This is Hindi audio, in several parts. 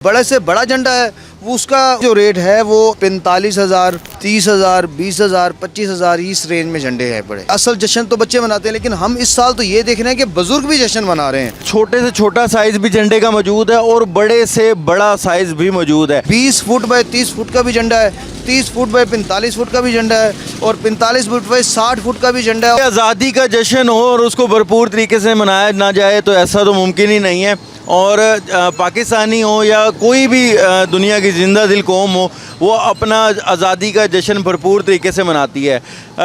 बड़े से बड़ा झंडा है वो उसका जो रेट है वो 45,000, 30,000, 20,000, 25,000 इस रेंज में झंडे हैं बड़े। असल जश्न तो बच्चे मनाते हैं, लेकिन हम इस साल तो ये देख रहे हैं कि बुजुर्ग भी जश्न मना रहे हैं। छोटे से छोटा साइज भी झंडे का मौजूद है और बड़े से बड़ा साइज भी मौजूद है। 20 फुट बाय 30 फुट का भी झंडा है, 30 फुट बाय 45 फुट का भी झंडा है और 45 फुट बाय 60 फुट का भी झंडा है। आज़ादी का जश्न हो और उसको भरपूर तरीके से मनाया ना जाए तो ऐसा तो मुमकिन ही नहीं है। और पाकिस्तानी हो या कोई भी दुनिया की जिंदा दिल कौम हो, वो अपना आज़ादी का जश्न भरपूर तरीके से मनाती है।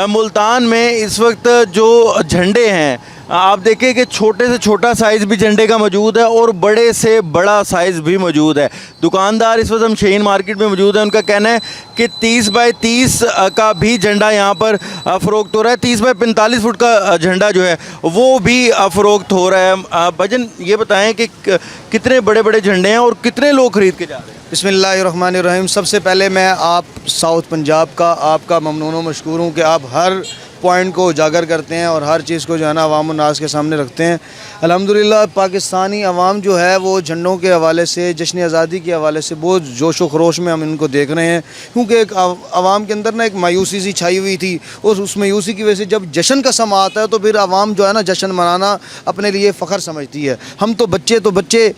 मुल्तान में इस वक्त जो झंडे हैं आप देखें कि छोटे से छोटा साइज़ भी झंडे का मौजूद है और बड़े से बड़ा साइज़ भी मौजूद है। दुकानदार इस वक्त हम शहीन मार्केट में मौजूद है, उनका कहना है कि 30 बाय 30 का भी झंडा यहाँ पर फ़रोख्त हो रहा है। 30 बाय 45 फुट का झंडा जो है वो भी फ़रोख्त हो रहा है। भजन ये बताएं कि कितने बड़े बड़े झंडे हैं और कितने लोग ख़रीद के जा रहे हैं। बिस्मिल्लाहिर्रहमानिर्रहीम। सबसे पहले मैं आप साउथ पंजाब का आपका ममनून व मशकूर हूँ कि आप हर पॉइंट को उजागर करते हैं और हर चीज़ को जो है ना अवाम उन्नास के सामने रखते हैं। अल्हम्दुलिल्लाह पाकिस्तानी अवाम जो है वो झंडों के हवाले से, जश्न आज़ादी के हवाले से बहुत जोश व खरोश में हम इनको देख रहे हैं, क्योंकि एक अवाम के अंदर ना एक मायूसी सी छाई हुई थी और उस मायूसी की वजह से जब जश्न का समा आता है तो फिर अवाम जो है ना जश्न मनाना अपने लिए फ़ख्र समझती है। हम तो बच्चे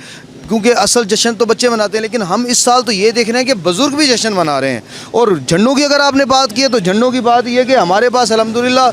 क्योंकि असल जश्न तो बच्चे मनाते हैं, लेकिन हम इस साल तो ये देख रहे हैं कि बुज़ुर्ग भी जश्न मना रहे हैं। और झंडों की अगर आपने बात की है तो झंडों की बात ये है कि हमारे पास अल्हम्दुलिल्लाह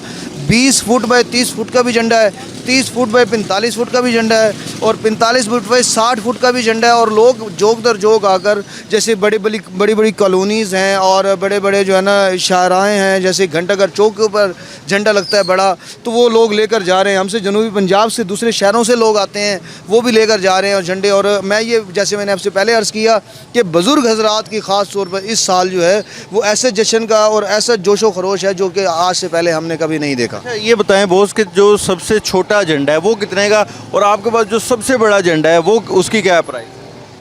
20 फुट बाय 30 फुट का भी झंडा है, 30 फुट बाय 45 फुट का भी झंडा है और 45 फुट बाय 60 फुट का भी झंडा है। और लोग जोक दर जोक आकर, जैसे बड़ी बड़ी कॉलोनीज़ हैं और बड़े बड़े जो है ना शाहराहें हैं, जैसे घंटाघर चौक के ऊपर झंडा लगता है बड़ा, तो वो लोग लेकर जा रहे हैं। हमसे जनूबी पंजाब से दूसरे शहरों से लोग आते हैं, वो भी लेकर जा रहे हैं और झंडे। और मैं ये, जैसे मैंने आपसे पहले अर्ज़ किया कि बुज़ुर्ग हज़रात की ख़ास तौर पर इस साल जो है वो ऐसे जश्न का और ऐसा जोशो खरोश है जो कि आज से पहले हमने कभी नहीं देखा। ये बताएं बॉस कि जो सबसे छोटा झंडा है वो कितने का और आपके पास जो सबसे बड़ा झंडा है वो उसकी क्या प्राइस?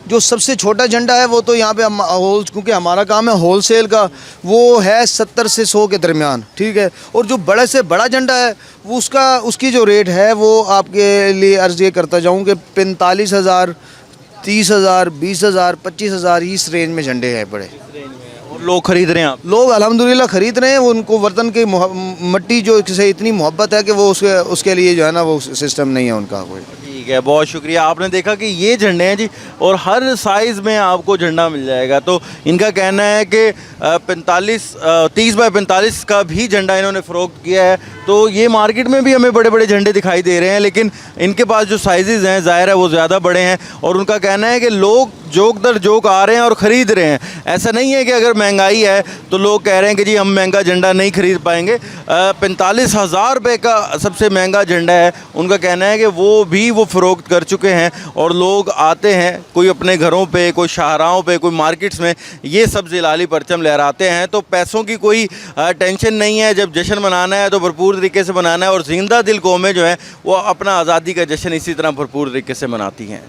जो सबसे छोटा झंडा है वो तो यहाँ पे हम क्योंकि हमारा काम है होल सेल का, वो है 70 से 100 के दरमियान, ठीक है। और जो बड़े से बड़ा झंडा है वो उसकी जो रेट है वो आपके लिए अर्ज़ ये करता जाऊँ कि 45,000, 30,000, 20,000, 25,000 इस रेंज में झंडे हैं बड़े। और लोग ख़रीद रहे हैं? आप लोग अल्हम्दुलिल्लाह ख़रीद रहे हैं। उनको वतन की मट्टी जो से इतनी मोहब्बत है कि वो उसके लिए जो है ना वो सिस्टम नहीं है उनका कोई। ठीक है, बहुत शुक्रिया। आपने देखा कि ये झंडे हैं जी और हर साइज़ में आपको झंडा मिल जाएगा। तो इनका कहना है कि 30 बाय 45 का भी झंडा इन्होंने फ़रोख्त किया है। तो ये मार्केट में भी हमें बड़े बड़े झंडे दिखाई दे रहे हैं, लेकिन इनके पास जो साइज़ हैं ज़ाहिर है वो ज़्यादा बड़े हैं। और उनका कहना है कि लोग जोक दर जोक आ रहे हैं और ख़रीद रहे हैं। ऐसा नहीं है कि अगर महंगाई है तो लोग कह रहे हैं कि जी हम महंगा झंडा नहीं ख़रीद पाएंगे। 45,000 रुपये का सबसे महंगा झंडा है, उनका कहना है कि वो फ़रोख्त कर चुके हैं और लोग आते हैं, कोई अपने घरों पे, कोई शाहराहों पे, कोई मार्केट्स में ये सब ज़िलाली परचम लहराते हैं। तो पैसों की कोई टेंशन नहीं है। जब जश्न मनाना है तो भरपूर तरीके से मनाना है और जिंदा दिल कौमें जो हैं वो अपना आज़ादी का जश्न इसी तरह भरपूर तरीके से मनाती हैं।